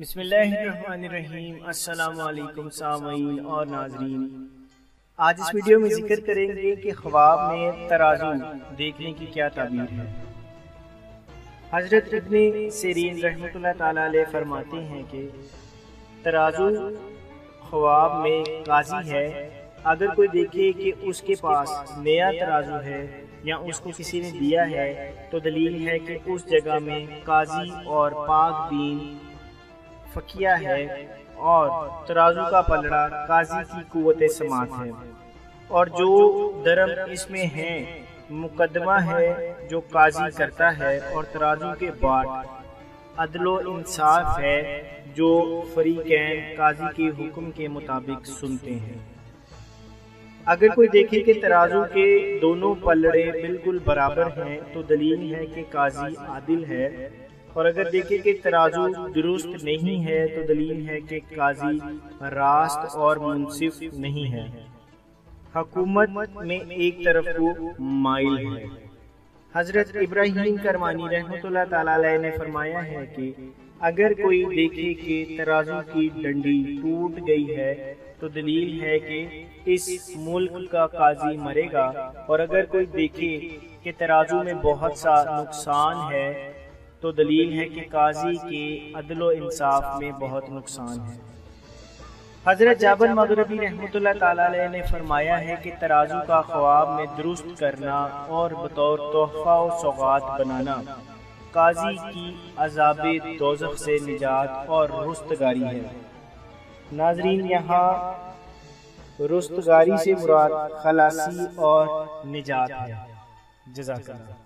بسم اللہ الرحمن الرحیم۔ السلام علیکم سامعین اور ناظرین، آج اس ویڈیو میں ذکر کریں گے کہ خواب میں ترازو دیکھنے کی کیا تعبیر ہے۔ حضرت ابن سیرین رحمۃ اللہ تعالی علیہ فرماتے ہیں کہ ترازو خواب میں قاضی ہے۔ اگر کوئی دیکھے کہ اس کے پاس نیا ترازو ہے یا اس کو کسی نے دیا ہے تو دلیل ہے کہ اس جگہ میں قاضی اور پاک دین فقیہ ہے، اور ترازو کا پلڑا قاضی کی قوت سماعت ہے، اور جو درم اس میں ہے مقدمہ ہے جو قاضی کرتا ہے، اور ترازو کے باٹ عدل و انصاف ہے جو فریقین قاضی کے حکم کے مطابق سنتے ہیں۔ اگر کوئی دیکھے کہ ترازو کے دونوں پلڑے بالکل برابر ہیں تو دلیل ہے کہ قاضی عادل ہے، اور اگر دیکھے کہ ترازو درست نہیں ہے تو دلیل ہے کہ قاضی راست اور منصف نہیں ہے، حکومت میں ایک طرف کو مائل ہے۔ حضرت ابراہیم کرمانی رحمۃ اللہ تعالی علیہ نے فرمایا ہے کہ اگر کوئی دیکھے کہ ترازو کی ڈنڈی ٹوٹ گئی ہے تو دلیل ہے کہ اس ملک کا قاضی مرے گا، اور اگر کوئی دیکھے کہ ترازو میں بہت سا نقصان ہے تو دلیل ہے کہ قاضی کے عدل و انصاف میں بہت نقصان ہے۔ حضرت جابر مغربی رحمۃ اللہ تعالی علیہ نے فرمایا ہے کہ ترازو کا خواب میں درست کرنا اور بطور تحفہ و سوغات بنانا قاضی کی عذاب دوزخ سے نجات اور رستگاری ہے۔ ناظرین، یہاں رستگاری سے مراد خلاصی اور نجات ہے۔ جزاک اللہ۔